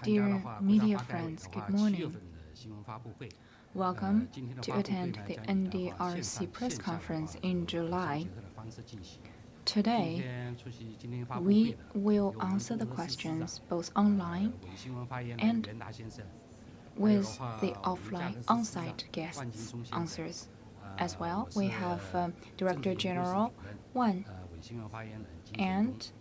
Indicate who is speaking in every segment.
Speaker 1: Dear media friends, good morning. Welcome to attend the NDRC press conference in July. Today, we will answer the questions both online and with the offline on-site guests' answers. As well, we have Director General Wan, and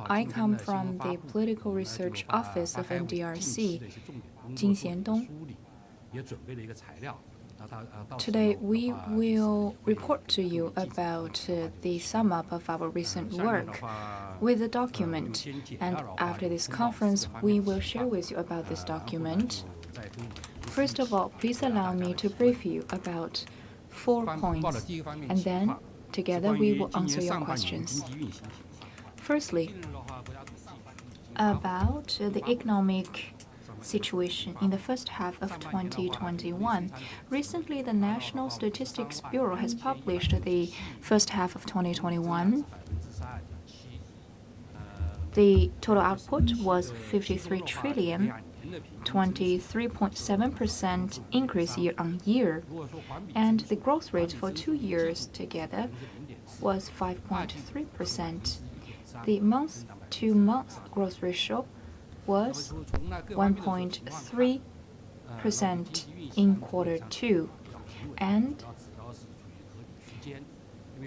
Speaker 1: I come from the Political Research Office of NDRC, Jin Xiandong. Today, we will report to you about the sum up of our recent work with a document. And after this conference, we will share with you about this document. First of all, please allow me to brief you about 4 points, and then together we will answer your questions. Firstly, about the economic situation in the first half of 2021. Recently, the National Statistics Bureau has published the first half of 2021. The total output was 53 trillion, 23.7% increase year-on-year, and the growth rate for 2 years together was 5.3%. The month-to-month growth ratio was 1.3% in quarter 2, and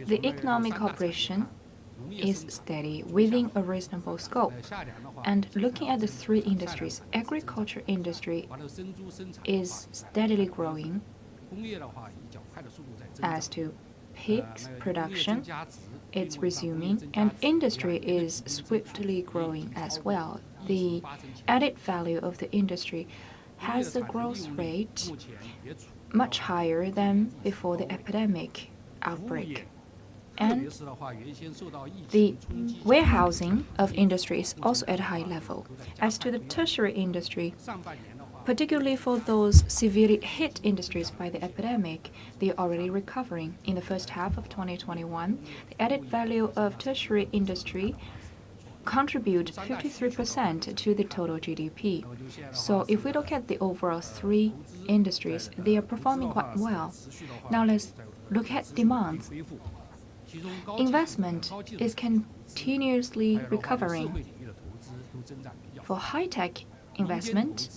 Speaker 1: the economic operation is steady within a reasonable scope. And looking at the 3 industries, agriculture industry is steadily growing. As to pigs production, it's resuming, and industry is swiftly growing as well. The added value of the industry has a growth rate much higher than before the epidemic outbreak. And the warehousing of industry is also at a high level. As to the tertiary industry, particularly for those severely hit industries by the epidemic, they are already recovering. In the first half of 2021, the added value of tertiary industry contribute 53% to the total GDP. So if we look at the overall 3 industries, they are performing quite well. Now let's look at demand. Investment is continuously recovering. For high-tech investment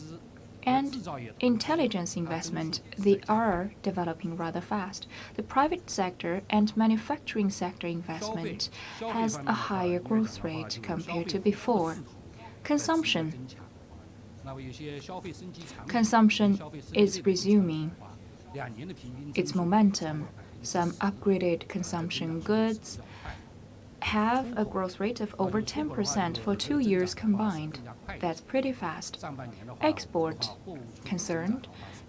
Speaker 1: and intelligence investment, they are developing rather fast. The private sector and manufacturing sector investment has a higher growth rate compared to before. Consumption is resuming its momentum. Some upgraded consumption goods have a growth rate of over 10% for 2 years combined. That's pretty fast. Export concerned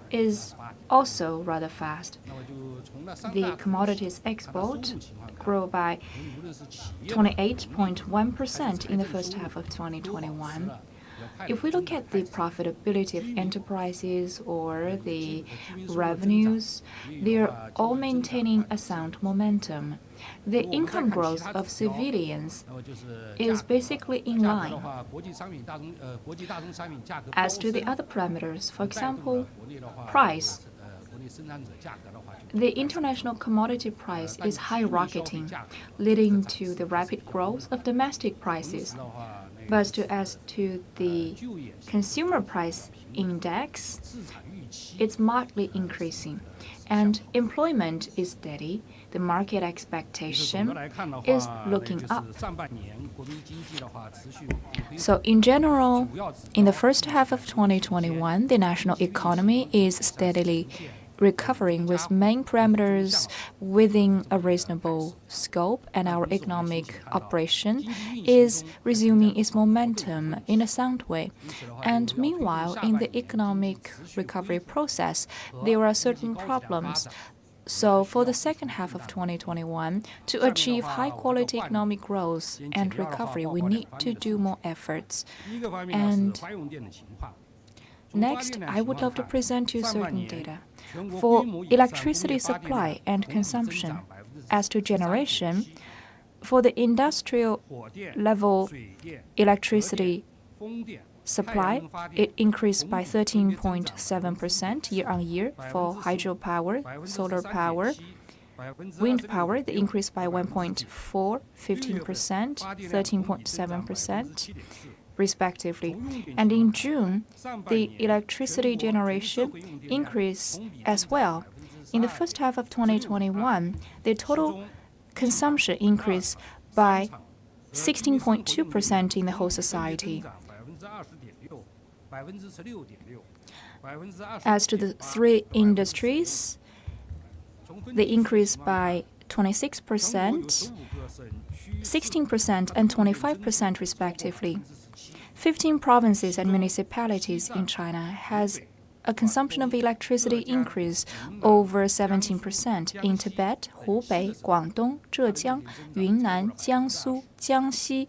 Speaker 1: is also rather fast. The commodities export grew by 28.1% in the first half of 2021. If we look at the profitability of enterprises or the revenues, they are all maintaining a sound momentum. The income growth of civilians is basically in line. As to the other parameters, for example, price, the international commodity price is high-rocketing, leading to the rapid growth of domestic prices. But as to the consumer price index, it's mildly increasing, and employment is steady. The market expectation is looking up. So in general, in the first half of 2021, the national economy is steadily recovering with main parameters within a reasonable scope, and our economic operation is resuming its momentum in a sound way. And meanwhile, in the economic recovery process, there are certain problems. So for the second half of 2021, to achieve high-quality economic growth and recovery, we need to do more efforts. And next, I would love to present you certain data. For electricity supply and consumption, as to generation, for the industrial level electricity supply, it increased by 13.7% year-on-year for hydropower, solar power. Wind power, they increased by 1.4%, 15%, 13.7%, respectively. And in June, the electricity generation increased as well. In the first half of 2021, the total consumption increased by 16.2% in the whole society. As to the three industries, they increased by 26%, 16%, and 25% respectively. 15 provinces and municipalities in China has a consumption of electricity increase over 17%. In Tibet, Hubei, Guangdong, Zhejiang, Yunnan, Jiangsu, Jiangxi,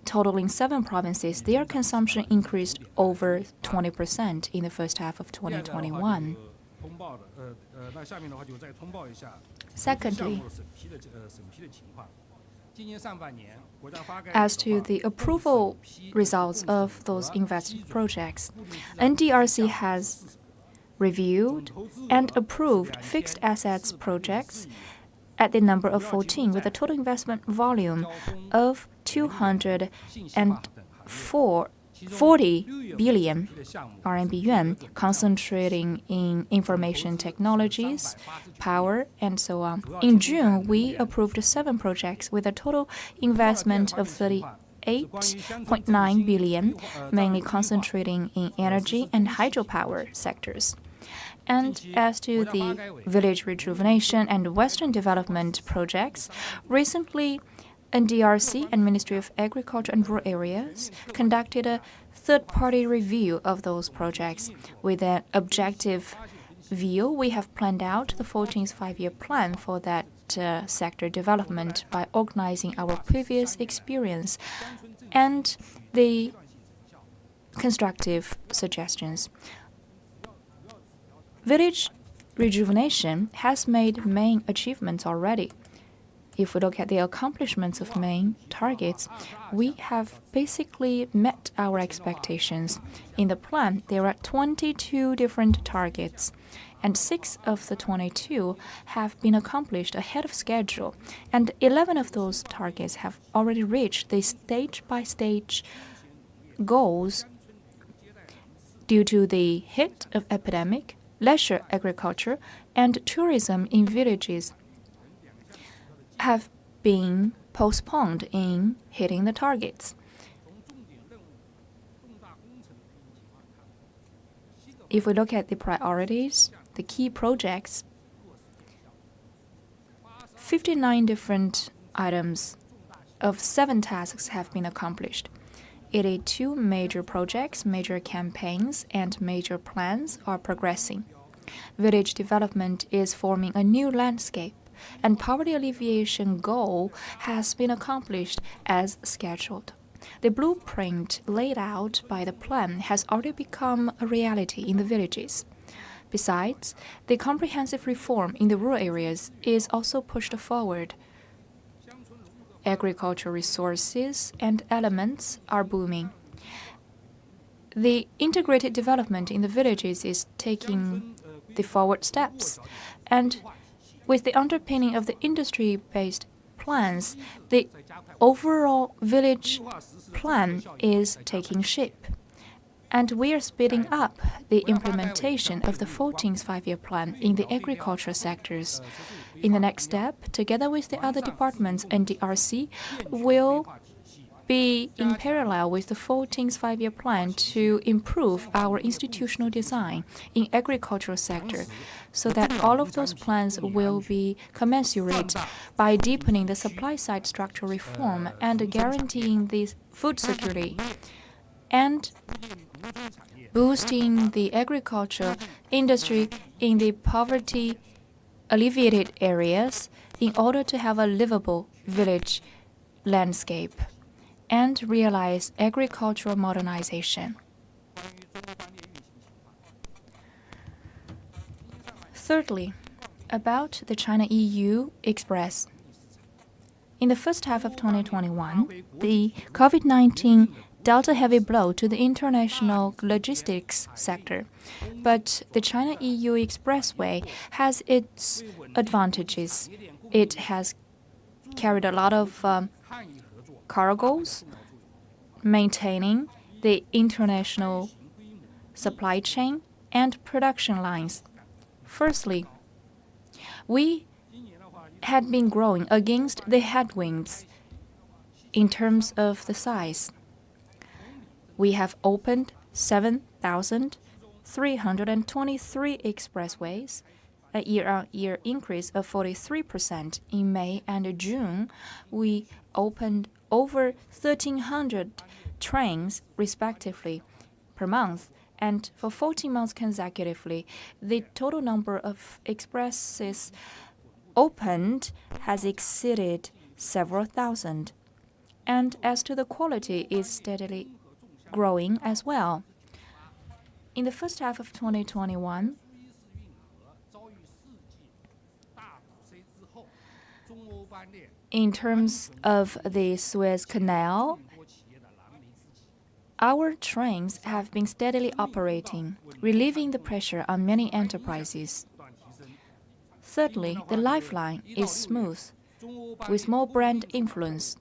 Speaker 1: totaling 7 provinces, their consumption increased over 20% in the first half of 2021. Secondly, as to the approval results of those invested projects, NDRC has reviewed and approved fixed assets projects at the number of 14 with a total investment volume of 240 billion RMB yuan, concentrating in information technologies, power, and so on. In June, we approved 7 projects with a total investment of 38.9 billion, mainly concentrating in energy and hydropower sectors. And as to the village rejuvenation and Western development projects, recently NDRC and Ministry of Agriculture and Rural Areas conducted a third-party review of those projects. With an objective view, we have planned out the 14th five-year plan for that sector development by organizing our previous experience and the constructive suggestions. Village rejuvenation has made main achievements already. If we look at the accomplishments of main targets, we have basically met our expectations. In the plan, there are 22 different targets, and 6 of the 22 have been accomplished ahead of schedule, and 11 of those targets have already reached the stage-by-stage goals. Due to the hit of epidemic, leisure agriculture and tourism in villages have been postponed in hitting the targets. If we look at the priorities, the key projects, 59 different items of 7 tasks have been accomplished. 82 major projects, major campaigns, and major plans are progressing. Village development is forming a new landscape, and poverty alleviation goal has been accomplished as scheduled. The blueprint laid out by the plan has already become a reality in the villages. Besides, the comprehensive reform in the rural areas is also pushed forward. Agricultural resources and elements are booming. The integrated development in the villages is taking the forward steps, and with the underpinning of the industry-based plans, the overall village plan is taking shape. And we are speeding up the implementation of the 14th five-year plan in the agricultural sectors. In the next step, together with the other departments, NDRC will be in parallel with the 14th five-year plan to improve our institutional design in agricultural sector, so that all of those plans will be commensurate by deepening the supply-side structural reform and guaranteeing the food security, and boosting the agriculture industry in the poverty alleviated areas in order to have a livable village landscape and realize agricultural modernization. Thirdly, about the China-EU Express. In the first half of 2021, the COVID-19 dealt a heavy blow to the international logistics sector. But the China-EU Expressway has its advantages. It has carried a lot of cargoes, maintaining the international supply chain and production lines. Firstly, we had been growing against the headwinds in terms of the size. We have opened 7,323 expressways, a year-on-year increase of 43%. In May and June, we opened over 1,300 trains, respectively, per month. And for 14 months consecutively, the total number of expresses opened has exceeded several thousand. And as to the quality, is steadily growing as well. In the first half of 2021, in terms of the Suez Canal, our trains have been steadily operating, relieving the pressure on many enterprises. Thirdly, the lifeline is smooth, with more brand influence.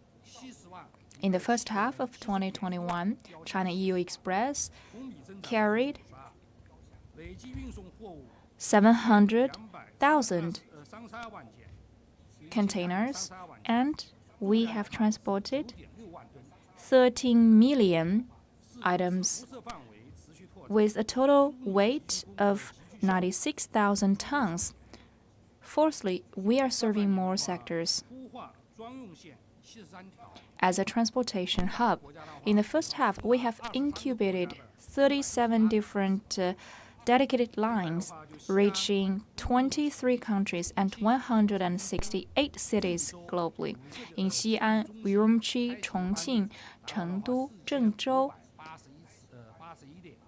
Speaker 1: In the first half of 2021, China-EU Express carried 700,000 containers, and we have transported 13 million items with a total weight of 96,000 tons. Fourthly, we are serving more sectors. As a transportation hub, in the first half, we have incubated 37 different dedicated lines, reaching 23 countries and 168 cities globally. In Xi'an, Urumqi, Chongqing, Chengdu, Zhengzhou,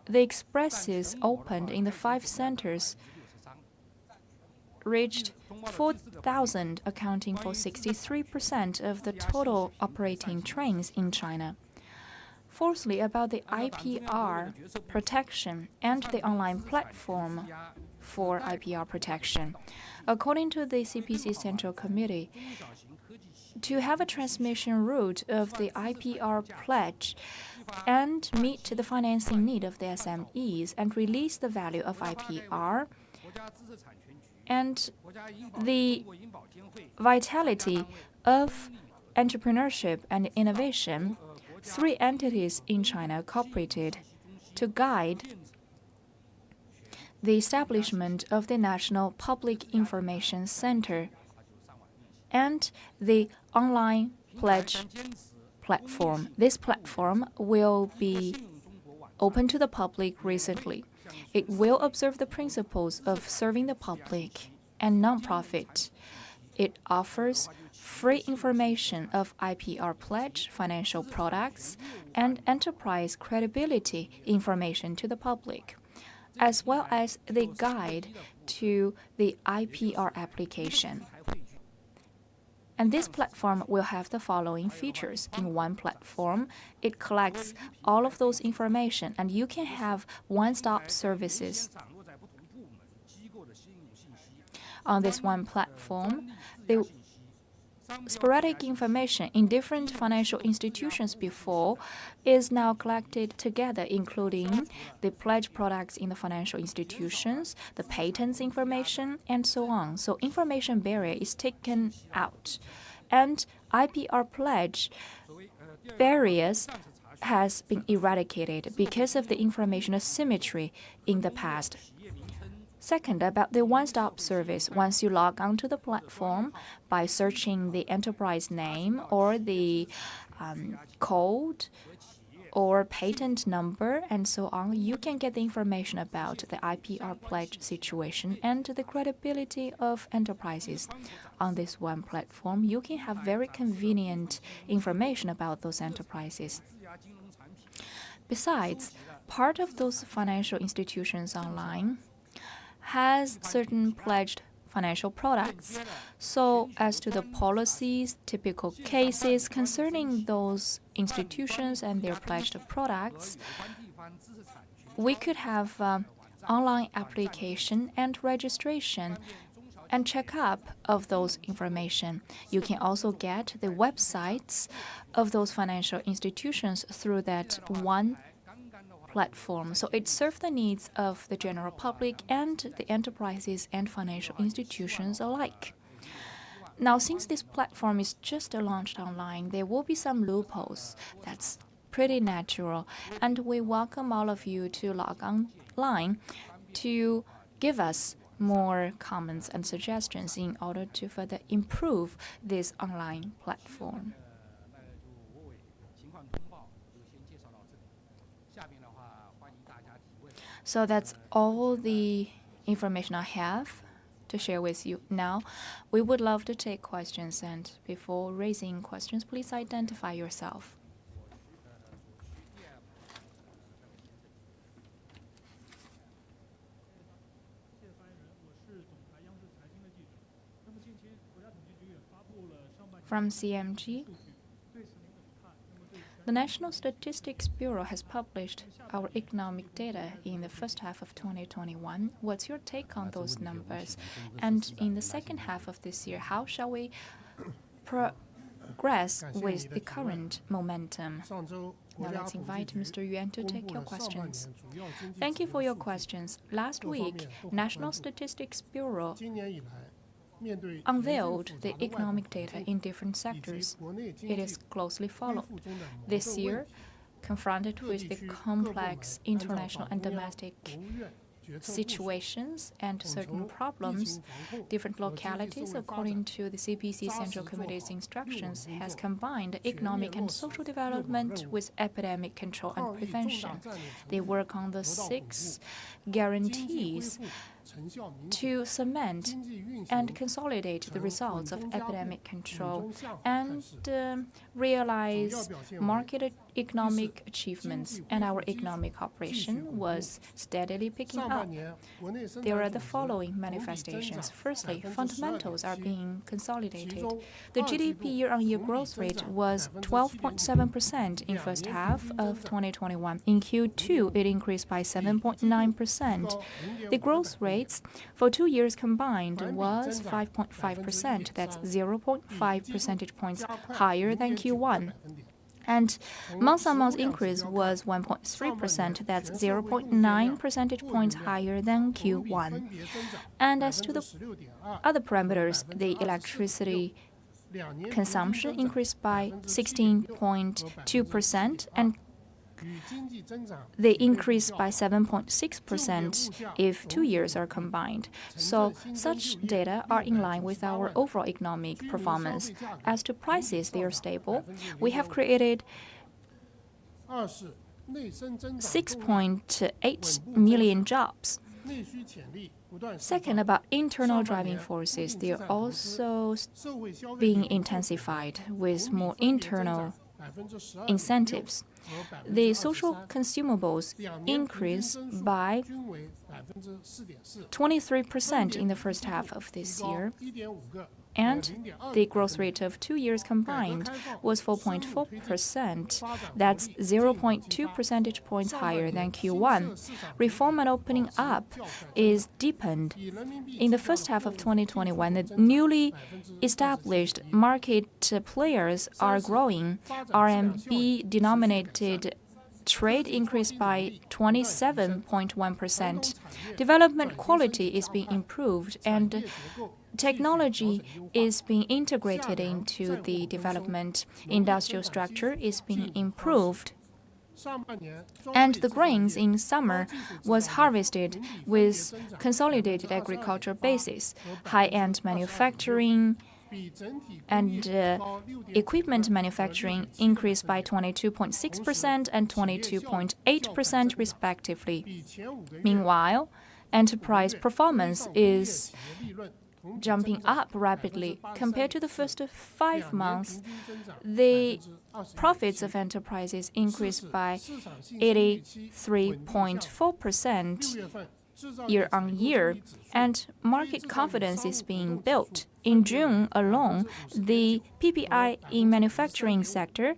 Speaker 1: the expresses opened in the 5 centers reached 4,000, accounting for 63% of the total operating trains in China. Fourthly, about the IPR protection and the online platform for IPR protection. According to the CPC Central Committee, to have a transmission route of the IPR pledge and meet the financing need of the SMEs and release the value of IPR, and the vitality of entrepreneurship and innovation, 3 entities in China cooperated to guide the establishment of the National Public Information Center and the online pledge platform. This platform will be open to the public recently. It will observe the principles of serving the public and non-profit. It offers free information of IPR pledge, financial products, and enterprise credibility information to the public, as well as the guide to the IPR application. And this platform will have the following features. In one platform, it collects all of those information, and you can have one-stop services. On this one platform, the sporadic information in different financial institutions before is now collected together, including the pledge products in the financial institutions, the patents information, and so on. So information barrier is taken out, and IPR pledge barriers has been eradicated because of the information asymmetry in the past. Second, about the one-stop service. Once you log onto the platform by searching the enterprise name or the code or patent number and so on, you can get the information about the IPR pledge situation and the credibility of enterprises. On this one platform, you can have very convenient information about those enterprises. Besides, part of those financial institutions online has certain pledged financial products. So as to the policies, typical cases concerning those institutions and their pledged products, we could have online application and registration and checkup of those information. You can also get the websites of those financial institutions through that one platform. So it serves the needs of the general public and the enterprises and financial institutions alike. Now, since this platform is just launched online, there will be some loopholes. That's pretty natural, and we welcome all of you to log online to give us more comments and suggestions in order to further improve this online platform. So that's all the information I have to share with you. Now, we would love to take questions, and before raising questions, please identify yourself. From CMG, the National Statistics Bureau has published our economic data in the first half of 2021. What's your take on those numbers? And in the second half of this year, how shall we progress with the current momentum? Now let's invite Mr. Yuan to take your questions. Thank you for your questions. Last week, National Statistics Bureau unveiled the economic data in different sectors. It is closely followed. This year, confronted with the complex international and domestic situations and certain problems, different localities, according to the CPC Central Committee's instructions, has combined economic and social development with epidemic control and prevention. They work on the 6 guarantees to cement and consolidate the results of epidemic control and realize market economic achievements, and our economic operation was steadily picking up. There are the following manifestations. Firstly, fundamentals are being consolidated. The GDP year-on-year growth rate was 12.7% in first half of 2021. In Q2, it increased by 7.9%. The growth rates for 2 years combined was 5.5%. That's 0.5 percentage points higher than Q1. And month-on-month increase was 1.3%. That's 0.9 percentage points higher than Q1. And as to the other parameters, the electricity consumption increased by 16.2%, and they increased by 7.6% if 2 years are combined. So such data are in line with our overall economic performance. As to prices, they are stable. We have created 6.8 million jobs. Second, about internal driving forces, they are also being intensified with more internal incentives. The social consumables increased by 23% in the first half of this year, and the growth rate of 2 years combined was 4.4%. That's 0.2 percentage points higher than Q1. Reform and opening up is deepened. In the first half of 2021, the newly established market players are growing. RMB-denominated trade increased by 27.1%. Development quality is being improved, and technology is being integrated into the development. Industrial structure is being improved. And the grains in summer was harvested with consolidated agricultural basis. High-end manufacturing and equipment manufacturing increased by 22.6% and 22.8% respectively. Meanwhile, enterprise performance is jumping up rapidly. Compared to the first 5 months, the profits of enterprises increased by 83.4%. year on year, and market confidence is being built. In June alone, the PPI in manufacturing sector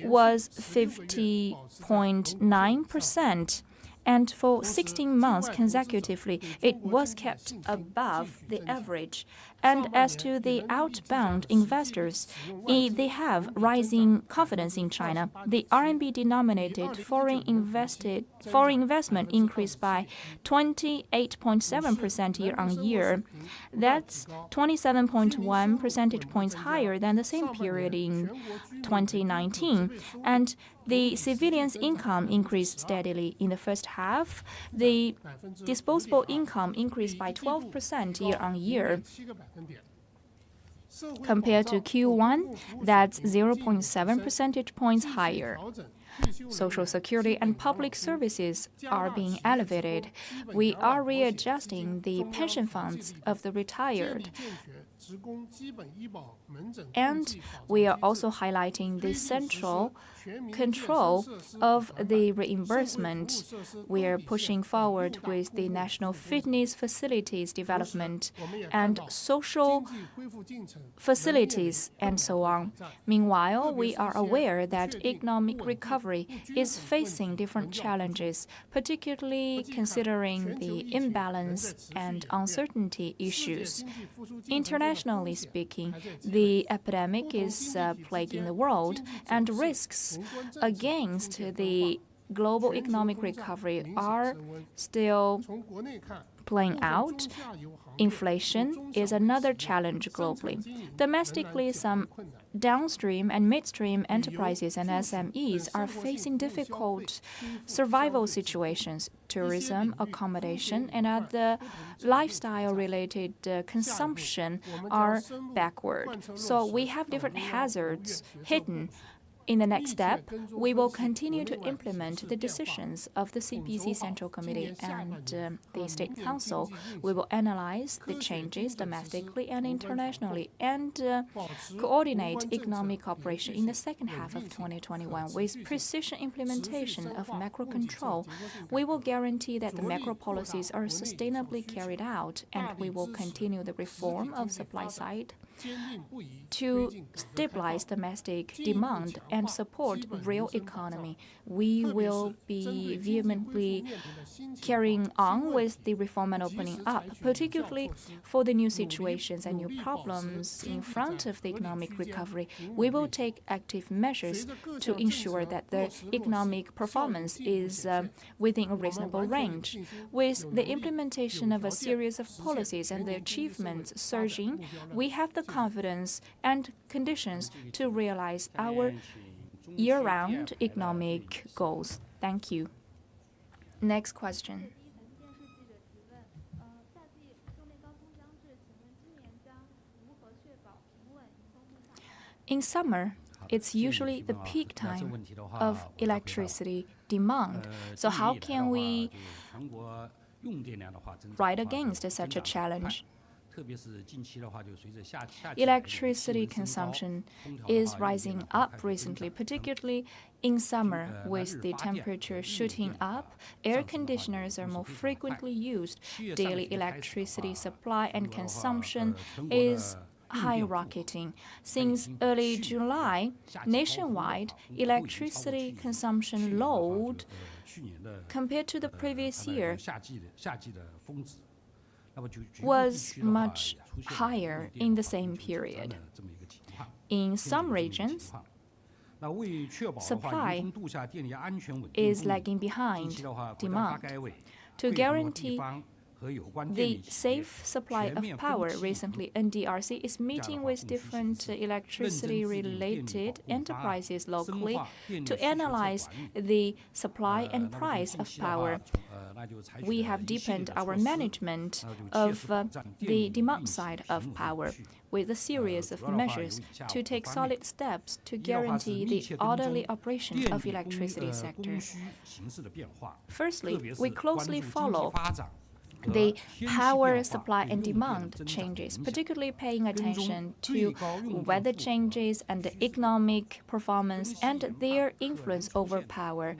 Speaker 1: was 50.9%. And for 16 months consecutively, it was kept above the average. And as to the outbound investors, they have rising confidence in China. The RMB-denominated foreign investment increased by 28.7% year on year. That's 27.1 percentage points higher than the same period in 2019. And the civilians' income increased steadily in the first half. The disposable income increased by 12% year on year. Compared to Q1, that's 0.7 percentage points higher. Social security and public services are being elevated. We are readjusting the pension funds of the retired. And we are also highlighting the central control of the reimbursement. We are pushing forward with the national fitness facilities development and social facilities and so on. Meanwhile, we are aware that economic recovery is facing different challenges, particularly considering the imbalance and uncertainty issues. Internationally speaking, the epidemic is plaguing the world, and risks against the global economic recovery are still playing out. Inflation is another challenge globally. Domestically, some downstream and midstream enterprises and SMEs are facing difficult survival situations. Tourism, accommodation, and other lifestyle-related consumption are backward. So we have different hazards hidden. In the next step, we will continue to implement the decisions of the CPC Central Committee and the State Council. We will analyze the changes domestically and internationally and coordinate economic cooperation in the second half of 2021. With precision implementation of macro control, we will guarantee that the macro policies are sustainably carried out, and we will continue the reform of supply side to stabilize domestic demand and support real economy. We will be vehemently carrying on with the reform and opening up, particularly for the new situations and new problems in front of the economic recovery. We will take active measures to ensure that the economic performance is within a reasonable range. With the implementation of a series of policies and the achievements surging, we have the confidence and conditions to realize our year-round economic goals. Thank you. Next question. In summer, it's usually the peak time of electricity demand. So how can we fight against such a challenge? Electricity consumption is rising up recently, particularly in summer with the temperature shooting up. Air conditioners are more frequently used. Daily electricity supply and consumption is skyrocketing. Since early July, nationwide electricity consumption load compared to the previous year was much higher in the same period. In some regions, supply is lagging behind demand. To guarantee the safe supply of power, recently NDRC is meeting with different electricity-related enterprises locally to analyze the supply and price of power. We have deepened our management of the demand side of power with a series of measures to take solid steps to guarantee the orderly operation of electricity sector. Firstly, we closely follow the power supply and demand changes, particularly paying attention to weather changes and the economic performance and their influence over power.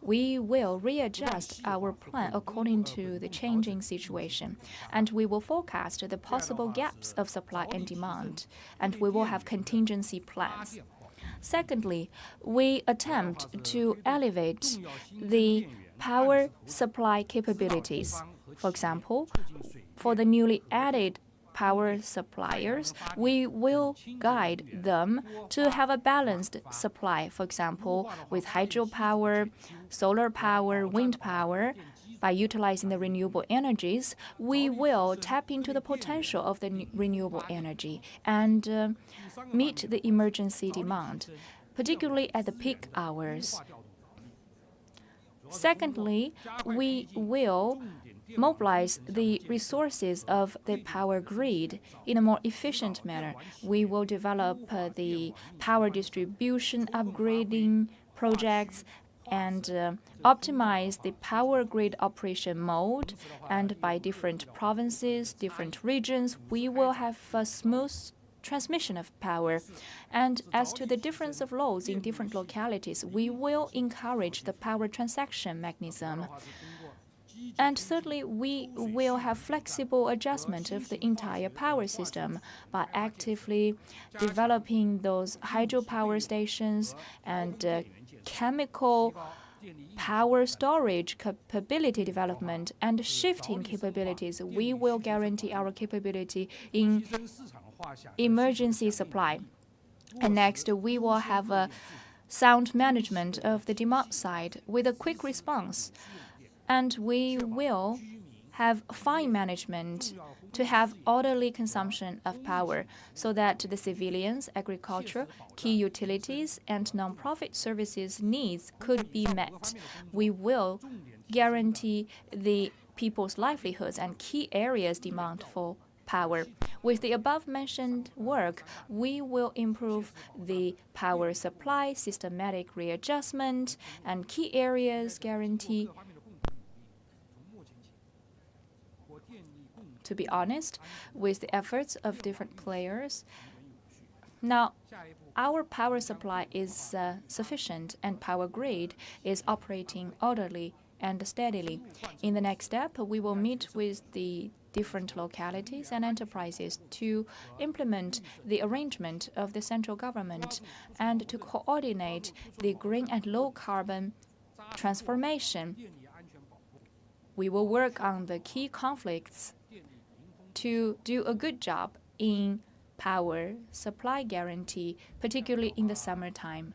Speaker 1: We will readjust our plan according to the changing situation, and we will forecast the possible gaps of supply and demand, and we will have contingency plans. Secondly, we attempt to elevate the power supply capabilities. For example, for the newly added power suppliers, we will guide them to have a balanced supply, for example, with hydropower, solar power, wind power. By utilizing the renewable energies, we will tap into the potential of the renewable energy and meet the emergency demand, particularly at the peak hours. Secondly, we will mobilize the resources of the power grid in a more efficient manner. We will develop the power distribution upgrading projects and optimize the power grid operation mode. And by different provinces, different regions, we will have a smooth transmission of power. And as to the difference of laws in different localities, we will encourage the power transaction mechanism. And thirdly, we will have flexible adjustment of the entire power system by actively developing those hydropower stations and chemical power storage capability development and shifting capabilities. We will guarantee our capability in emergency supply. And next, we will have a sound management of the demand side with a quick response. And we will have fine management to have orderly consumption of power so that the civilians, agriculture, key utilities, and non-profit services needs could be met. We will guarantee the people's livelihoods and key areas' demand for power. With the above-mentioned work, we will improve the power supply, systematic readjustment, and key areas guarantee. To be honest, with the efforts of different players, now our power supply is sufficient and power grid is operating orderly and steadily. In the next step, we will meet with the different localities and enterprises to implement the arrangement of the central government and to coordinate the green and low carbon transformation. We will work on the key conflicts to do a good job in power supply guarantee, particularly in the summertime.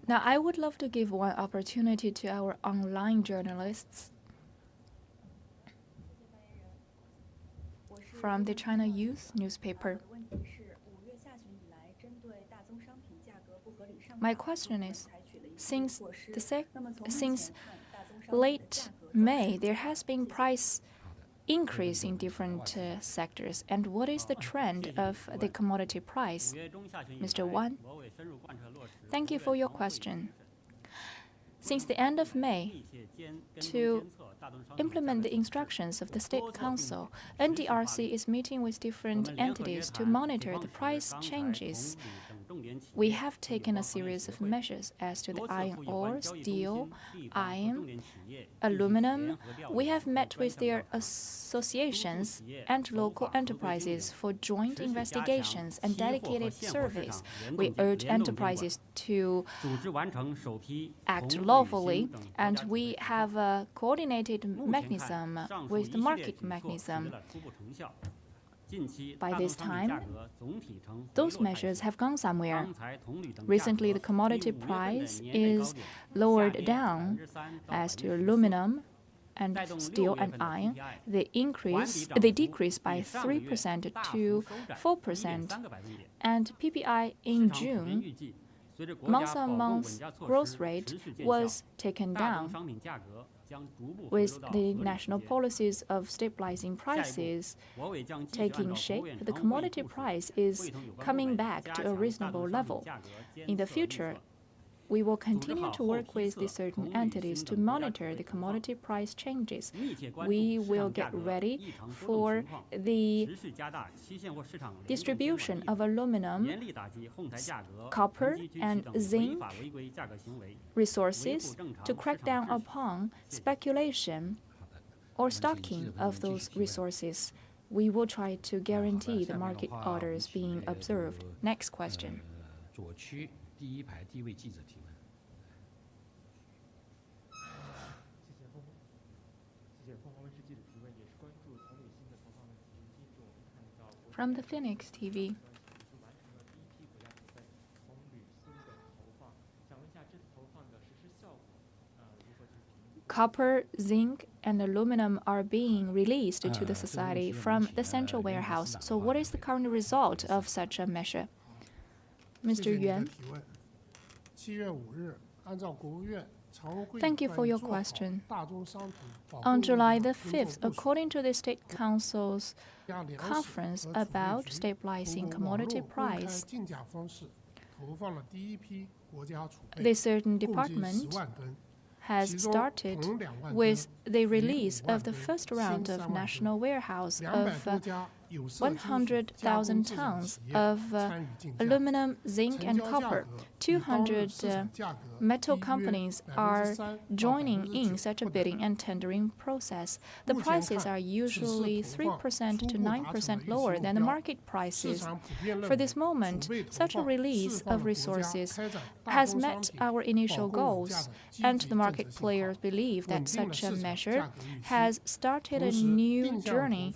Speaker 1: Now, I would love to give one opportunity to our online journalists from the China Youth newspaper. My question is, since late May, there has been price increase in different sectors, and what is the trend of the commodity price? Mr. Wan. Thank you for your question. Since the end of May, to implement the instructions of the State Council, NDRC is meeting with different entities to monitor the price changes. We have taken a series of measures as to the iron ore, steel, iron, aluminum. We have met with their associations and local enterprises for joint investigations and dedicated surveys. We urge enterprises to act lawfully, and we have a coordinated mechanism with the market mechanism. By this time, those measures have gone somewhere. Recently, the commodity price is lowered down. As to aluminum and steel and iron, they decreased by 3% to 4%. And PPI in June month-on-month growth rate was taken down. With the national policies of stabilizing prices taking shape, the commodity price is coming back to a reasonable level. In the future, we will continue to work with the certain entities to monitor the commodity price changes. We will get ready for the distribution of aluminum, copper, and zinc resources to crack down upon speculation or stocking of those resources. We will try to guarantee the market orders being observed. Next question.
Speaker 2: 第一排第一位记者提问。谢谢凤凰卫视记者提问，也是关注从伟星的投放的记录，我们看到
Speaker 1: From the Phoenix TV.
Speaker 2: 完成了第一批国家储备从铝锌的投放，想问一下这次投放的实施效果如何去评估？
Speaker 1: Copper, zinc, and aluminum are being released to the society from the central warehouse. So what is the current result of such a measure? Mr. Yuan. Thank you for your question. On July the 5th, according to the State Council's conference about stabilizing commodity price, the certain department has started with the release of the first round of national warehouse of 100,000 tons of aluminum, zinc, and copper. 200 metal companies are joining in such a bidding and tendering process. The prices are usually 3% to 9% lower than the market prices. For this moment, such a release of resources has met our initial goals, and the market players believe that such a measure has started a new journey,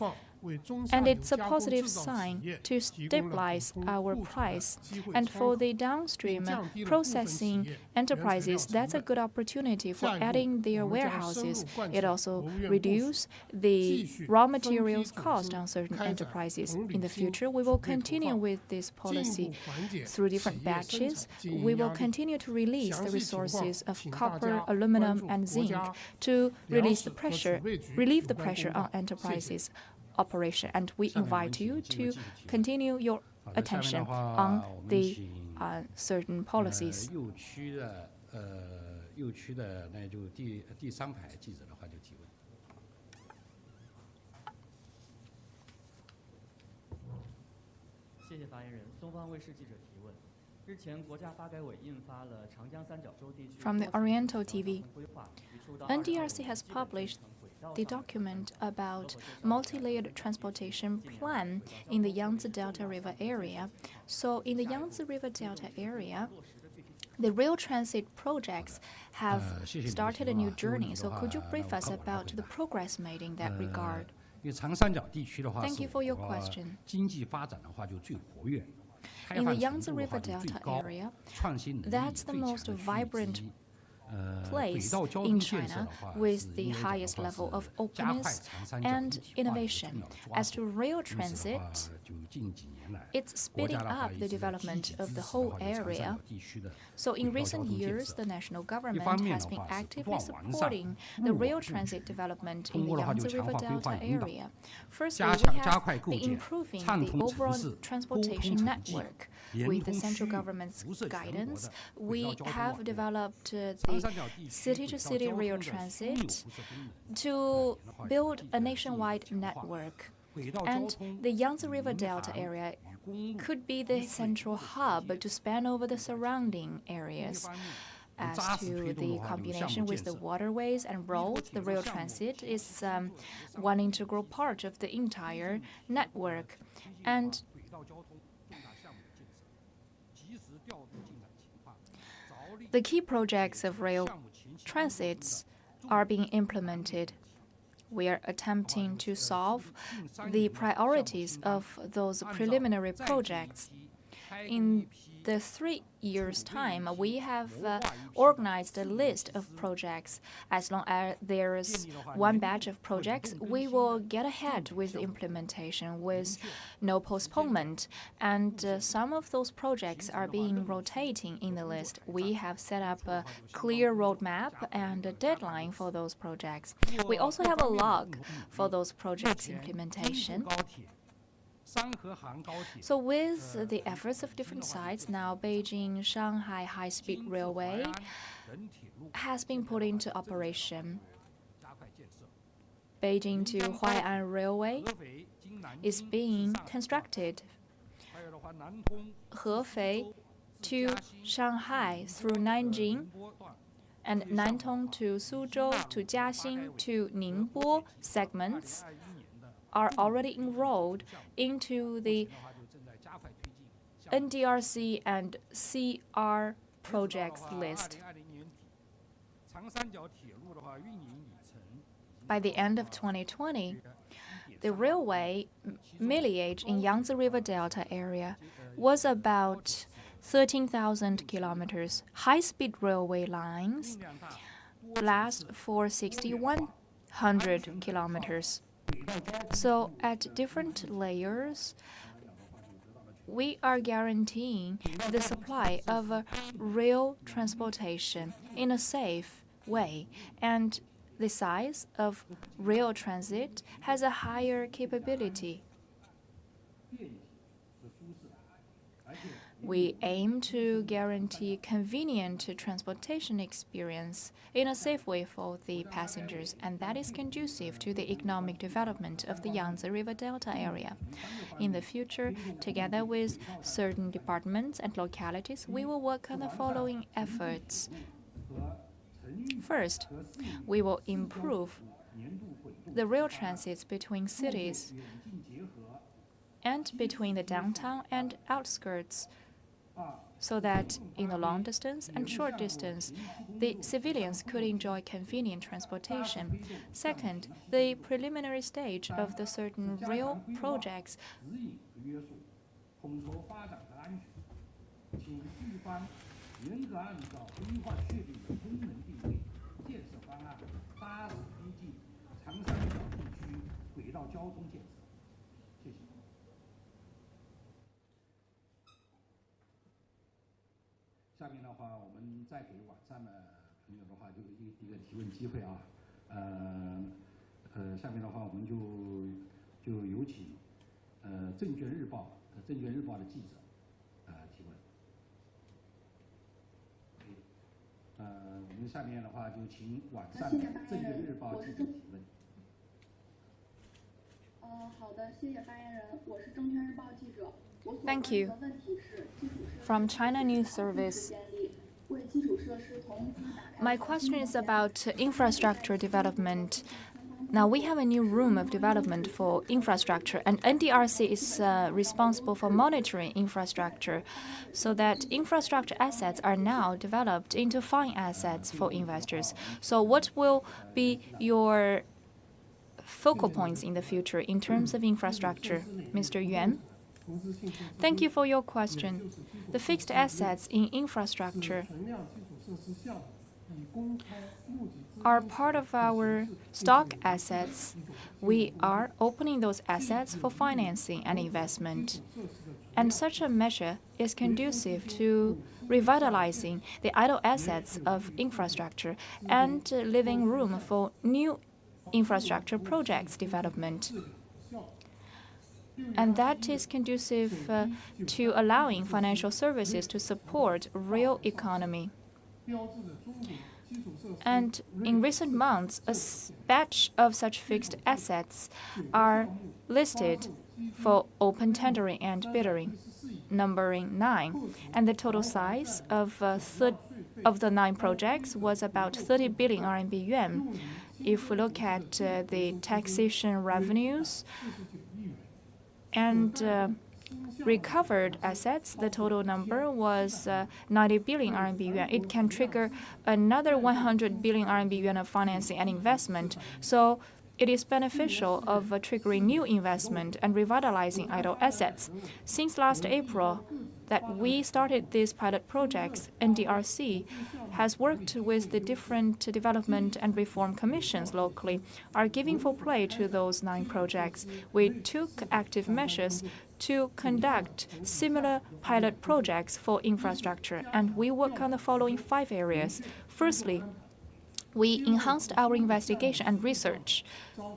Speaker 1: and it's a positive sign to stabilize our price. And for the downstream processing enterprises, that's a good opportunity for adding their warehouses. It also reduces the raw materials cost on certain enterprises. In the future, we will continue with this policy through different batches. We will continue to release the resources of copper, aluminum, and zinc to relieve the pressure on enterprises' operation, and we invite you to continue your attention on the certain policies.
Speaker 2: 右区的那就第三排记者的话就提问。
Speaker 3: 谢谢发言人。东方卫视记者提问。日前，国家发改委印发了长江三角洲地区
Speaker 1: From the Oriental TV, NDRC has published the document about multi-layered transportation plan in the Yangtze Delta River area. So in the Yangtze River Delta area, the rail transit projects have started a new journey. So could you brief us about the progress made in that regard?
Speaker 2: 因为长三角地区的话，
Speaker 1: Thank you for your question.
Speaker 2: 经济发展的话就最活跃。
Speaker 1: In the Yangtze River Delta area, that's the most vibrant place in China with the highest level of openness and innovation. As to rail transit, it's speeding up the development of the whole area. So in recent years, the national government has been actively supporting the rail transit development in the Yangtze River Delta area. Firstly, we have been improving the overall transportation network. With the central government's guidance, we have developed the city-to-city rail transit to build a nationwide network. And the Yangtze River Delta area could be the central hub to span over the surrounding areas. As to the combination with the waterways and roads, the rail transit is one integral part of the entire network. And the key projects of rail transits are being implemented. We are attempting to solve the priorities of those preliminary projects. In the 3 years' time, we have organized a list of projects. As long as there's one batch of projects, we will get ahead with the implementation with no postponement. And some of those projects are being rotating in the list. We have set up a clear roadmap and a deadline for those projects. We also have a log for those projects' implementation. So with the efforts of different sides, now Beijing-Shanghai high-speed railway has been put into operation. Beijing to Huai'an Railway is being constructed. Hefei to Shanghai through Nanjing, and Nantong to Suzhou to Jiaxing to Ningbo segments are already enrolled into the NDRC and CR projects list. By the end of 2020, the railway millage in Yangtze River Delta area was about 13,000 kilometers. High-speed railway lines last for 6,100 kilometers. So at different layers, we are guaranteeing the supply of rail transportation in a safe way, and the size of rail transit has a higher capability. We aim to guarantee convenient transportation experience in a safe way for the passengers, and that is conducive to the economic development of the Yangtze River Delta area. In the future, together with certain departments and localities, we will work on the following efforts. First, we will improve the rail transits between cities and between the downtown and outskirts, so that in the long distance and short distance, the civilians could enjoy convenient transportation. Second, the preliminary stage of the certain rail projects
Speaker 4: 下面的话，我们再给网上的朋友的话，就一个提问机会啊。下面的话，我们就有请证券日报的记者提问。我们下面的话就请网上的证券日报记者提问。
Speaker 5: 好的，谢谢发言人，我是证券日报记者。
Speaker 1: Thank you. From China News Service. My question is about infrastructure development. Now, we have a new room of development for infrastructure, and NDRC is responsible for monitoring infrastructure, so that infrastructure assets are now developed into fine assets for investors. So what will be your focal points in the future in terms of infrastructure? Mr. Yuan? Thank you for your question. The fixed assets in infrastructure are part of our stock assets. We are opening those assets for financing and investment. And such a measure is conducive to revitalizing the idle assets of infrastructure and leaving room for new infrastructure projects development. And that is conducive to allowing financial services to support real economy. And in recent months, a batch of such fixed assets are listed for open tendering and bidding, numbering 9. And the total size of the 9 projects was about 30 billion RMB yuan. If we look at the taxation revenues and recovered assets, the total number was 90 billion RMB yuan. It can trigger another 100 billion RMB yuan of financing and investment. So it is beneficial of triggering new investment and revitalizing idle assets. Since last April, that we started these pilot projects, NDRC has worked with the different development and reform commissions locally, are giving full play to those 9 projects. We took active measures to conduct similar pilot projects for infrastructure, and we work on the following 5 areas. Firstly, we enhanced our investigation and research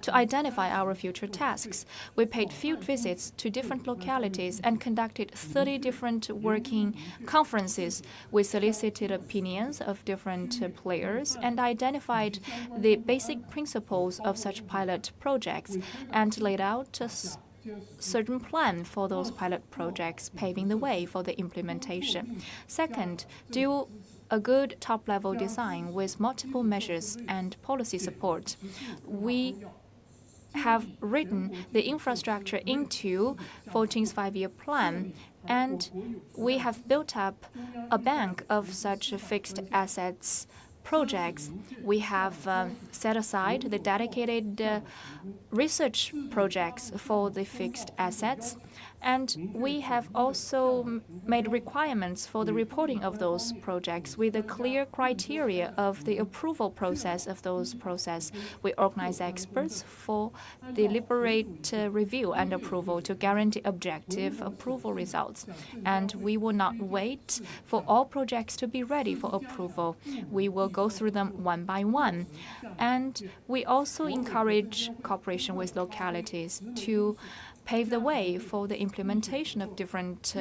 Speaker 1: to identify our future tasks. We paid field visits to different localities and conducted 30 different working conferences. We solicited opinions of different players and identified the basic principles of such pilot projects and laid out a certain plan for those pilot projects, paving the way for the implementation. Second, do a good top-level design with multiple measures and policy support. We have written the infrastructure into 14th five-year plan, and we have built up a bank of such fixed assets projects. We have set aside the dedicated research projects for the fixed assets, and we have also made requirements for the reporting of those projects with a clear criteria of the approval process of those processes. We organize experts for deliberate review and approval to guarantee objective approval results. And we will not wait for all projects to be ready for approval. We will go through them one by one. And we also encourage cooperation with localities to pave the way for the implementation of different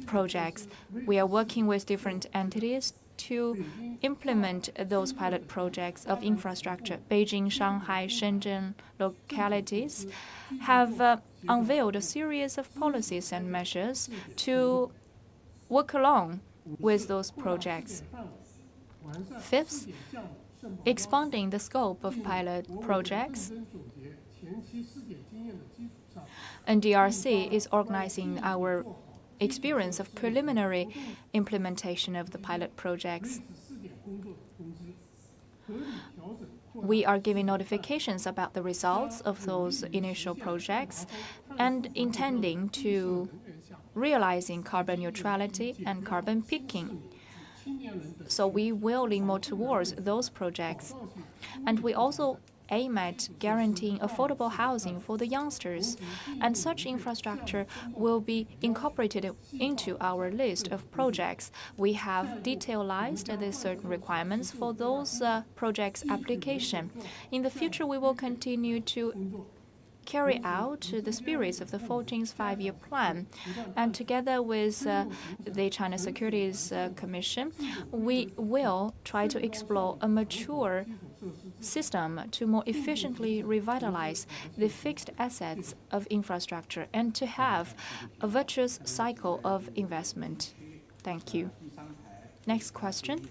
Speaker 1: projects. We are working with different entities to implement those pilot projects of infrastructure. Beijing, Shanghai, Shenzhen localities have unveiled a series of policies and measures to work along with those projects. Fifth, expanding the scope of pilot projects. NDRC is organizing our experience of preliminary implementation of the pilot projects. We are giving notifications about the results of those initial projects and intending to realizing carbon neutrality and carbon peaking. So we will lean more towards those projects. And we also aim at guaranteeing affordable housing for the youngsters, and such infrastructure will be incorporated into our list of projects. We have detailized the certain requirements for those projects' application. In the future, we will continue to carry out the spirits of the 14th five-year plan. And together with the China Securities Commission, we will try to explore a mature system to more efficiently revitalize the fixed assets of infrastructure and to have a virtuous cycle of investment. Thank you. Next question.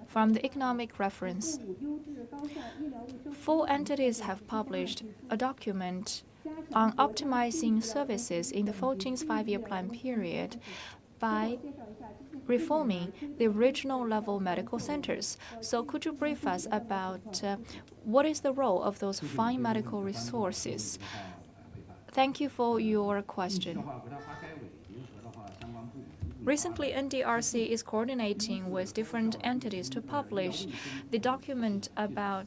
Speaker 1: From the economic reference, 4 entities have published a document on optimizing services in the 14th five-year plan period by reforming the regional level medical centers. So could you brief us about what is the role of those fine medical resources? Thank you for your question. Recently, NDRC is coordinating with different entities to publish the document about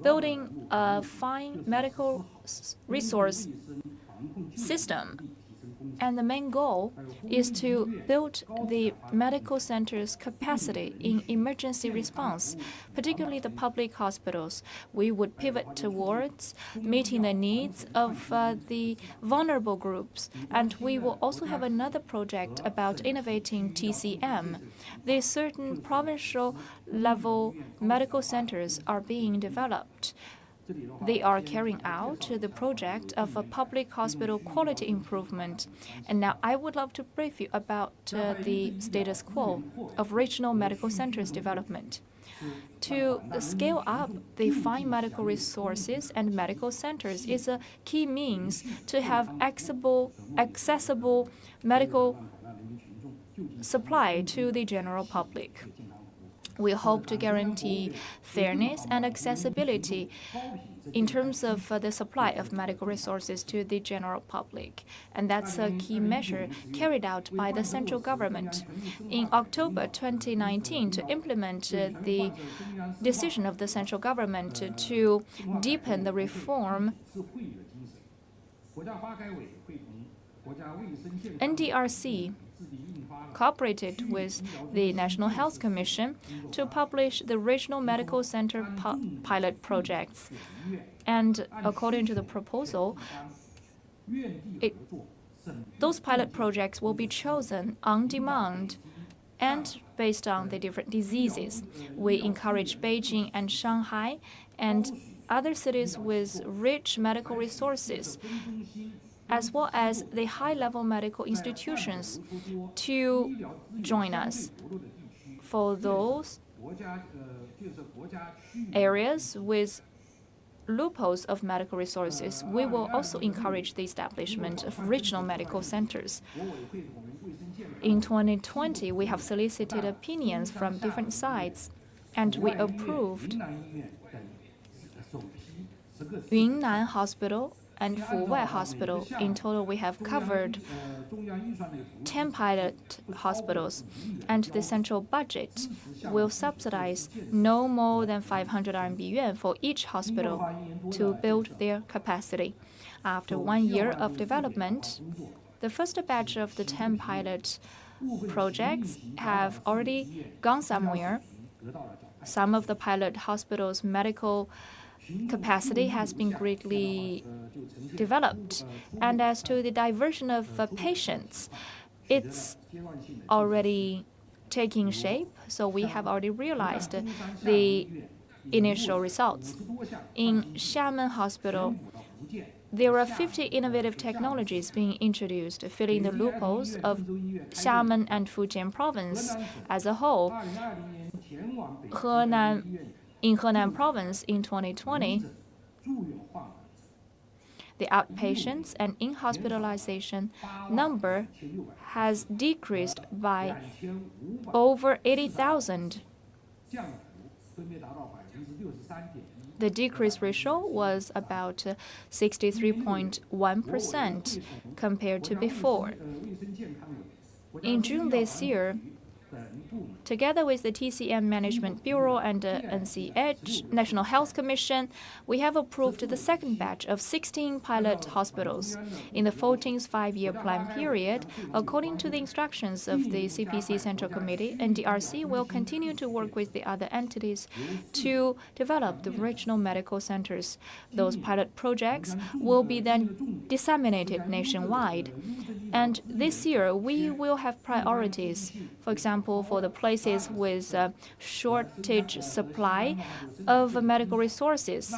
Speaker 1: building a fine medical resource system. And the main goal is to build the medical center's capacity in emergency response, particularly the public hospitals. We would pivot towards meeting the needs of the vulnerable groups. And we will also have another project about innovating TCM. The certain provincial level medical centers are being developed. They are carrying out the project of a public hospital quality improvement. And now I would love to brief you about the status quo of regional medical centers development. To scale up the fine medical resources and medical centers is a key means to have accessible medical supply to the general public. We hope to guarantee fairness and accessibility in terms of the supply of medical resources to the general public. And that's a key measure carried out by the central government. In October 2019, to implement the decision of the central government to deepen the reform, NDRC cooperated with the National Health Commission to publish the regional medical center pilot projects. And according to the proposal, those pilot projects will be chosen on demand and based on the different diseases. We encourage Beijing and Shanghai and other cities with rich medical resources, as well as the high-level medical institutions, to join us. For those areas with loopholes of medical resources, we will also encourage the establishment of regional medical centers. In 2020, we have solicited opinions from different sides, and we approved Yunnan Hospital and Fuwai Hospital. In total, we have covered 10 pilot hospitals, and the central budget will subsidize no more than 500 RMB yuan for each hospital to build their capacity. After 1 year of development, the first batch of the 10 pilot projects have already gone somewhere. Some of the pilot hospitals' medical capacity has been greatly developed. And as to the diversion of patients, it's already taking shape, so we have already realized the initial results. In Xiamen Hospital, there are 50 innovative technologies being introduced, filling the loopholes of Xiamen and Fujian province as a whole. In Henan province in 2020, the outpatients and in-hospitalization number has decreased by over 80,000. The decrease ratio was about 63.1% compared to before. In June this year, together with the TCM Management Bureau and the NCH, National Health Commission, we have approved the second batch of 16 pilot hospitals. In the 14th five-year plan period, according to the instructions of the CPC Central Committee, NDRC will continue to work with the other entities to develop the regional medical centers. Those pilot projects will be then disseminated nationwide. And this year, we will have priorities. For example, for the places with shortage supply of medical resources.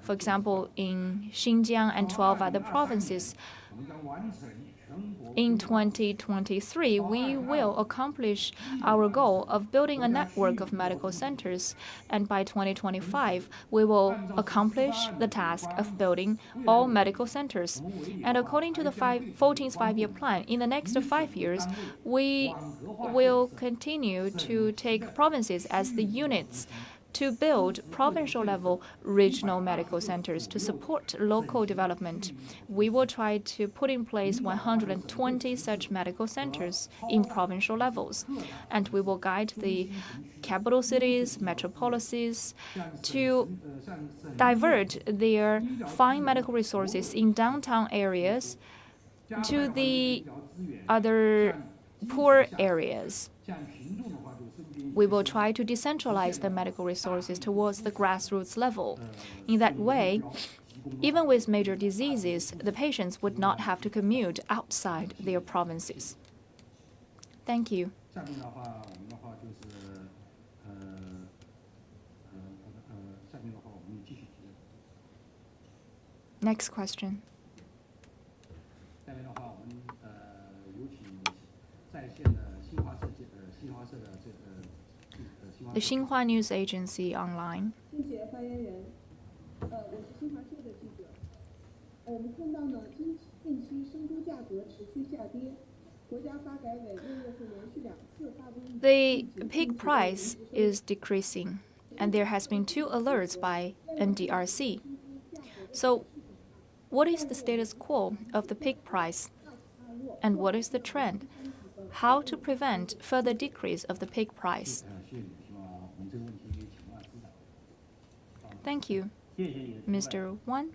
Speaker 1: For example, in Xinjiang and 12 other provinces. In 2023, we will accomplish our goal of building a network of medical centers, and by 2025, we will accomplish the task of building all medical centers. And according to the 14th five-year plan, in the next 5 years, we will continue to take provinces as the units to build provincial-level regional medical centers to support local development. We will try to put in place 120 such medical centers in provincial levels, and we will guide the capital cities, metropolises to divert their fine medical resources in downtown areas to the other poor areas. We will try to decentralize the medical resources towards the grassroots level. In that way, even with major diseases, the patients would not have to commute outside their provinces. Thank you. Next question. The Xinhua News Agency online.
Speaker 5: 谢谢发言人。我是新华社的记者。我们看到呢，近期生猪价格持续下跌，
Speaker 1: The pig price is decreasing, and there has been 2 alerts by NDRC. So, what is the status quo of the pig price? And what is the trend? How to prevent further decrease of the pig price?
Speaker 4: 谢谢你，希望我们这个问题请问司长。
Speaker 1: Thank you,
Speaker 3: 谢谢你的提问。
Speaker 1: Mr. Wan.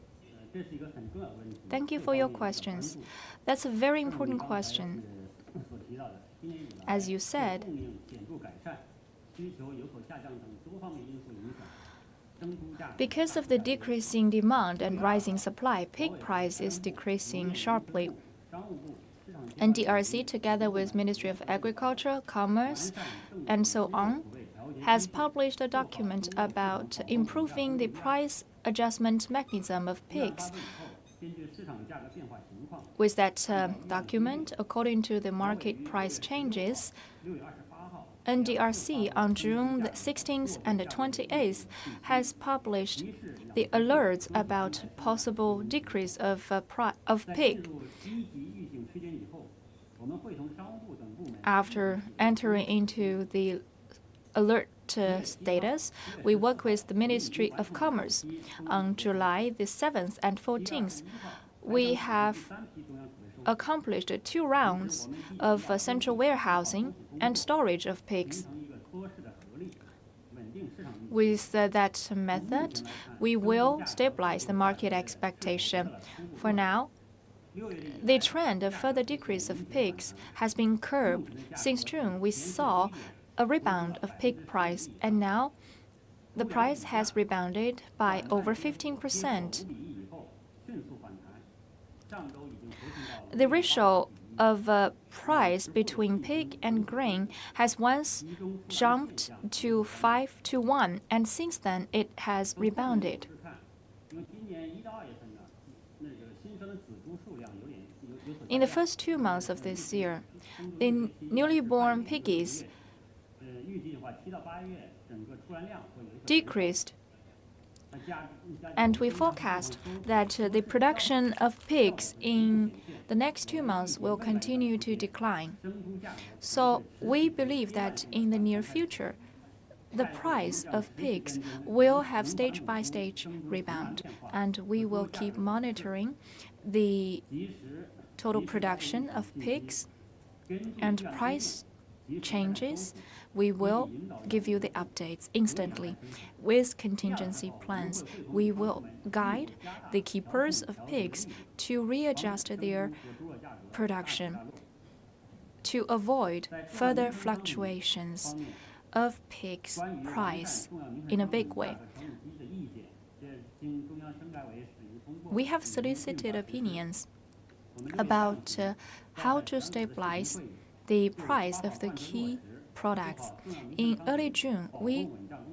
Speaker 3: 这是一个很重要的问题。
Speaker 1: Thank you for your questions. That's a very important question.
Speaker 3: 所提到的，今年以来，
Speaker 1: As you said,
Speaker 3: 供应显著改善，需求有所下降等多方面因素影响，增猪价格
Speaker 1: because of the decreasing demand and rising supply, pig price is decreasing sharply.
Speaker 3: 商务部市场监
Speaker 1: NDRC, together with Ministry of Agriculture, Commerce, and so on, has published a document about improving the price adjustment mechanism of pigs.
Speaker 3: 根据市场价格变化情况，
Speaker 1: With that document, according to the market price changes,
Speaker 3: 6月28号，
Speaker 1: NDRC on June the 16th and the 28th has published the alerts about possible decrease of pig.
Speaker 3: 进入积极预警区间以后，我们会同商务部等部门
Speaker 1: After entering into the alert status, we work with the Ministry of Commerce. On July the 7th and 14th, we have
Speaker 3: 3批中央储备收
Speaker 1: accomplished 2 rounds of central warehousing and storage of pigs.
Speaker 3: 成一个多式的合力，稳定市场预期。
Speaker 1: With that method, we will stabilize the market expectation. For now,
Speaker 3: 6月底
Speaker 1: the trend of further decrease of pigs has been curbed. Since June, we saw a rebound of pig price, and now the price has rebounded by over 15%.
Speaker 3: 以后迅速反弹，上周已经回升到
Speaker 1: The ratio of price between pig and grain has once jumped to 5:1, and since then it has rebounded.
Speaker 3: 试看，因为今年1到2月份呢，那个新生的仔猪数量有所
Speaker 1: In the first 2 months of this year, the newly born piggies
Speaker 3: 预计的话，7到8月整个出栏量会有一个
Speaker 1: decreased,
Speaker 3: 加
Speaker 1: and we forecast that the production of pigs in the next 2 months will continue to decline.
Speaker 3: 生猪价格
Speaker 1: So we believe that in the near future, the price of pigs will have stage by stage rebound, and we will keep monitoring the
Speaker 3: 及时
Speaker 1: total production of pigs
Speaker 3: 跟踪
Speaker 1: and price changes. We will give you the updates instantly. With contingency plans, we will guide the keepers of pigs to readjust their production to avoid further fluctuations of pigs' price in a big way.
Speaker 3: 成立机制意见，这经中央生改委审议通过。
Speaker 1: We have solicited opinions about how to stabilize the price of the key products. In early June, we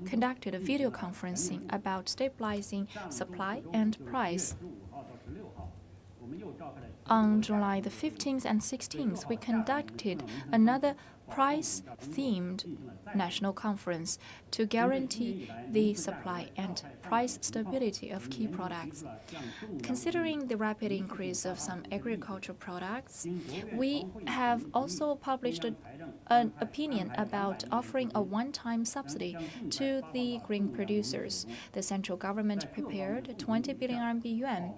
Speaker 1: conducted a video conferencing about stabilizing supply and price.
Speaker 3: 15号到16号，我们又召开了
Speaker 1: On July the 15th and 16th, we conducted another price-themed national conference to guarantee the supply and price stability of key products. Considering the rapid increase of some agricultural products, we have also published an opinion about offering a one-time subsidy to the grain producers. The central government prepared 20 billion RMB yuan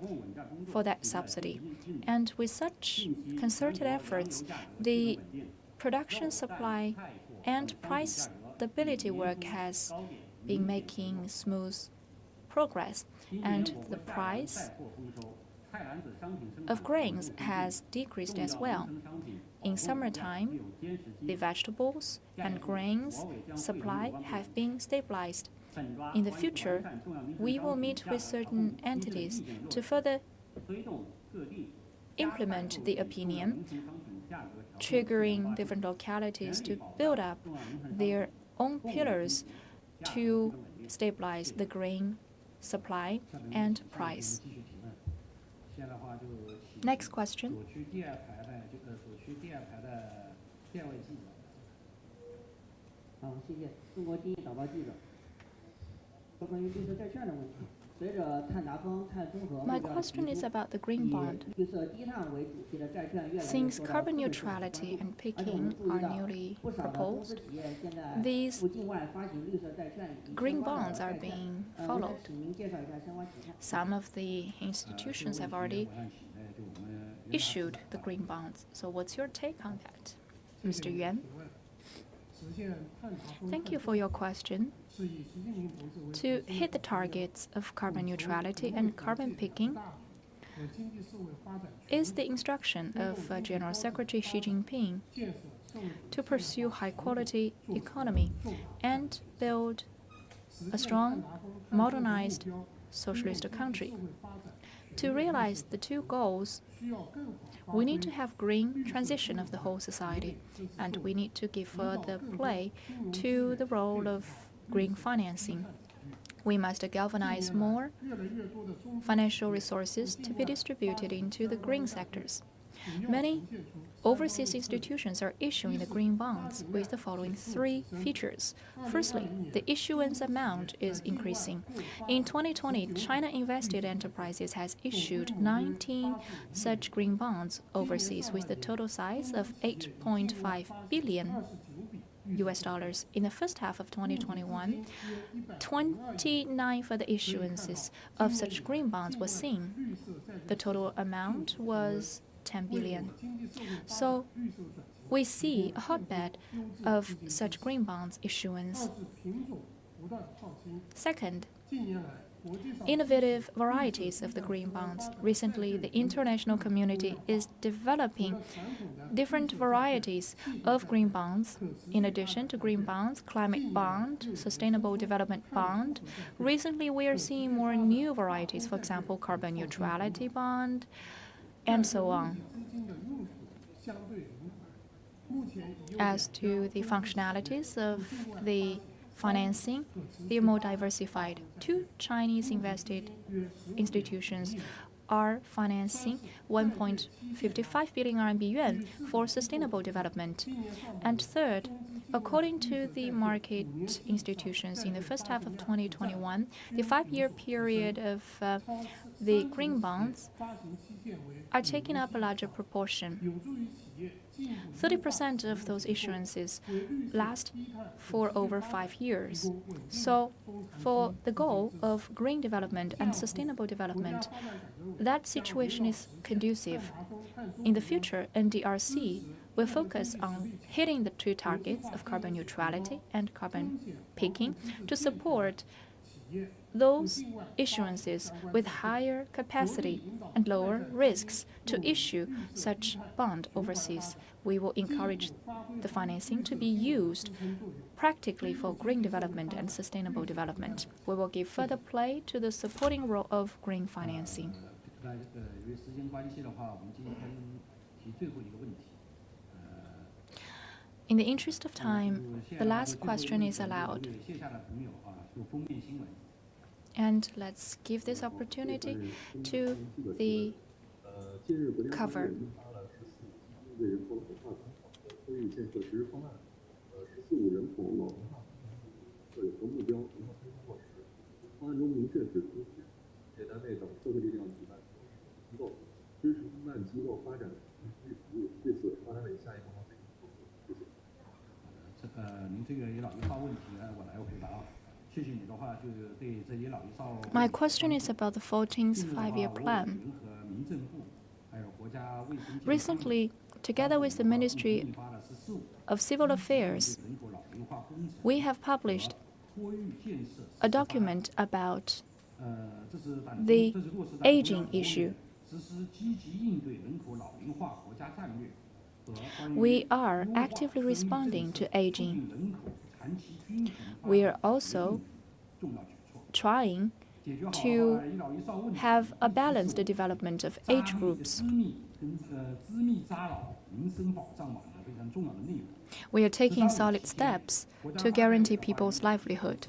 Speaker 1: for that subsidy. And with such concerted efforts, the production supply and price stability work has been making smooth progress, and the price of grains has decreased as well. In summertime, the vegetables and grains supply have been stabilized. In the future, we will meet with certain entities to further implement the opinion, triggering different localities to build up their own pillars to stabilize the grain supply and price.
Speaker 4: 现在的话就请
Speaker 1: Next question.
Speaker 4: 所区第二排的所区第二排的第二位记者。
Speaker 6: 好，谢谢中国第一导报记者。关于绿色债券的问题，
Speaker 3: 随着碳达峰、碳中和
Speaker 1: My
Speaker 3: 目标的
Speaker 1: question
Speaker 3: 提
Speaker 1: is
Speaker 3: 出，
Speaker 1: about the green
Speaker 3: 以
Speaker 1: bond.
Speaker 3: 绿色低碳为主题的债券越来越
Speaker 1: Since
Speaker 3: 受到
Speaker 1: carbon
Speaker 3: 资本市场的关
Speaker 1: neutrality
Speaker 3: 注。
Speaker 1: and
Speaker 3: 而且我们
Speaker 1: peaking
Speaker 3: 注意
Speaker 1: are
Speaker 3: 到，
Speaker 1: newly
Speaker 3: 不少的公司
Speaker 1: proposed,
Speaker 3: 企业现在
Speaker 1: these
Speaker 3: 赴境外发行绿色债券以
Speaker 1: green
Speaker 3: 相关的
Speaker 1: bonds are
Speaker 3: 债券。
Speaker 1: being
Speaker 3: 我想
Speaker 1: followed.
Speaker 3: 请您介绍一下相关情况。
Speaker 1: Some of the institutions have already issued the green bonds. So what's your take on that, Mr. Yuan? Thank you for your question. To hit the targets of carbon neutrality and carbon peaking is the instruction of General Secretary Xi Jinping to pursue high-quality economy and build a strong, modernized socialist country. To realize the two goals, we need to have green transition of the whole society, and we need to give further play to the role of green financing. We must galvanize more financial resources to be distributed into the green sectors. Many overseas institutions are issuing the green bonds with the following three features. Firstly, the issuance amount is increasing. In 2020, China Invested Enterprises has issued 19 such green bonds overseas with a total size of $8.5 billion. In the first half of 2021, 29 further issuances of such green bonds were seen. The total amount was 10 billion. So we see a hotbed of such green bonds issuance. Second, innovative varieties of the green bonds. Recently, the international community is developing different varieties of green bonds. In addition to green bonds, climate bond, sustainable development bond. Recently, we are seeing more new varieties, for example, carbon neutrality bond, and so on. As to the functionalities of the financing, they are more diversified. Two Chinese invested institutions are financing 1.55 billion RMB yuan for sustainable development. And third, according to the market institutions, in the first half of 2021, the 5-year period of the green bonds are taking up a larger proportion. 30% of those issuances last for over 5 years. So, for the goal of green development and sustainable development, that situation is conducive. In the future, NDRC will focus on hitting the two targets of carbon neutrality and carbon peaking to support those issuances with higher capacity and lower risks to issue such bond overseas. We will encourage the financing to be used practically for green development and sustainable development. We will give further play to the supporting role of green financing. In the interest of time, the last question is allowed. And let's give this opportunity to the cover. My question is about the 14th five-year plan. Recently, together with the Ministry of Civil Affairs, we have published a document about the aging issue. We are actively responding to aging. We are also trying to have a balanced development of age groups. We are taking solid steps to guarantee people's livelihood.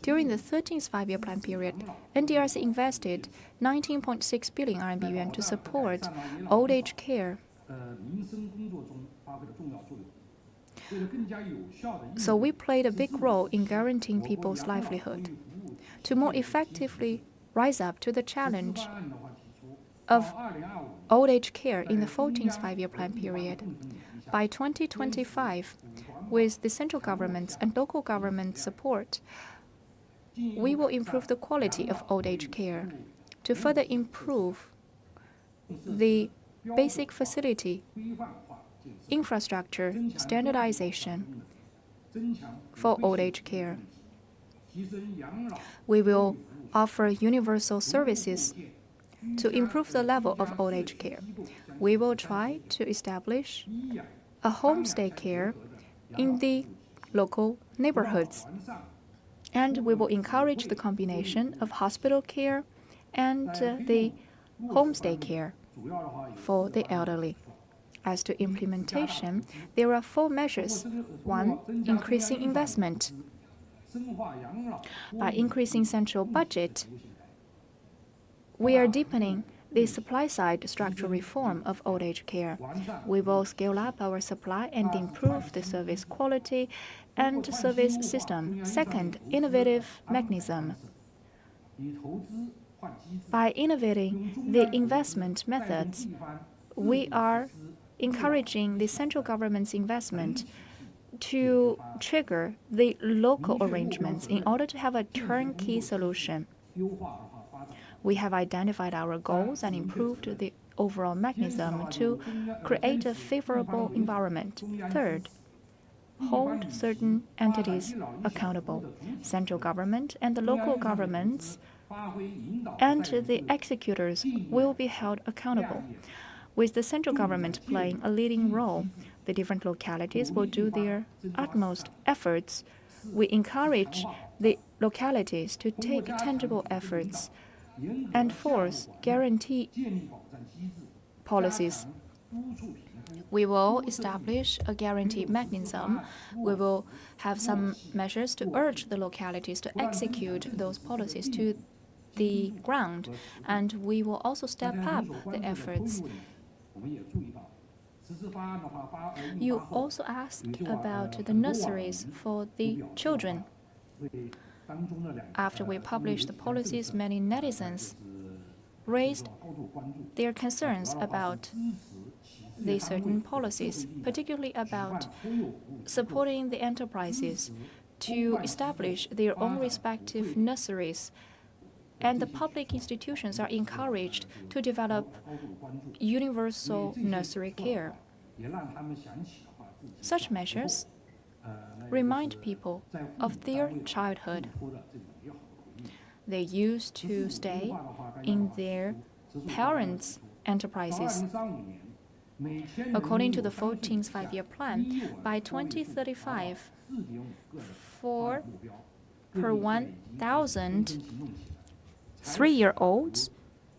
Speaker 1: During the 13th five-year plan period, NDRC invested 19.6 billion RMB to support old age care. So we played a big role in guaranteeing people's livelihood. To more effectively rise up to the challenge of old age care in the 14th five-year plan period. By 2025, with the central government's and local government support, we will improve the quality of old age care to further improve the basic facility, infrastructure, standardization for old age care. We will offer universal services to improve the level of old age care. We will try to establish a homestay care in the local neighborhoods. And we will encourage the combination of hospital care and the homestay care for the elderly. As to implementation, there are 4 measures. 1, increasing investment. By increasing central budget, we are deepening the supply-side structural reform of old age care. We will scale up our supply and improve the service quality and service system. 2nd, innovative mechanism. By innovating the investment methods, we are encouraging the central government's investment to trigger the local arrangements in order to have a turnkey solution. We have identified our goals and improved the overall mechanism to create a favorable environment. 3rd, hold certain entities accountable. Central government and the local governments and the executors will be held accountable. With the central government playing a leading role, the different localities will do their utmost efforts. We encourage the localities to take tangible efforts and force guarantee policies. We will establish a guarantee mechanism. We will have some measures to urge the localities to execute those policies to the ground, and we will also step up the efforts. You also asked about the nurseries for the children. After we published the policies, many netizens raised their concerns about the certain policies, particularly about supporting the enterprises to establish their own respective nurseries. And the public institutions are encouraged to develop universal nursery care. Such measures remind people of their childhood. They used to stay in their parents' enterprises. According to the 14th five-year plan, by 2035, 4 per 1,000 3-year-olds,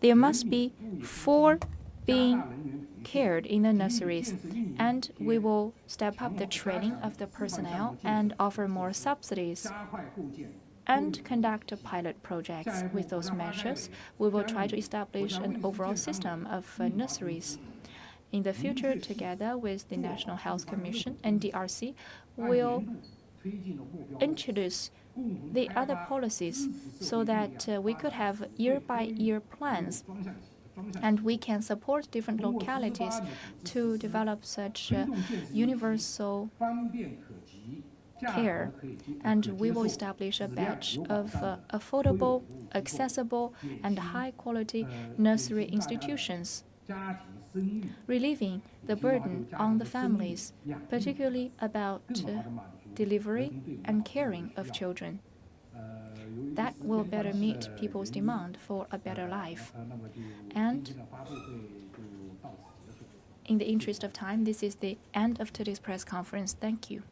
Speaker 1: there must be 4 being cared in the nurseries, and we will step up the training of the personnel and offer more subsidies and conduct pilot projects. With those measures, we will try to establish an overall system of nurseries. In the future, together with the National Health Commission, NDRC, will introduce the other policies so that we could have year-by-year plans, and we can support different localities to develop such universal care. And we will establish a batch of affordable, accessible, and high-quality nursery institutions, relieving the burden on the families, particularly about delivery and caring of children. That will better meet people's demand for a better life. And in the interest of time, this is the end of today's press conference. Thank you.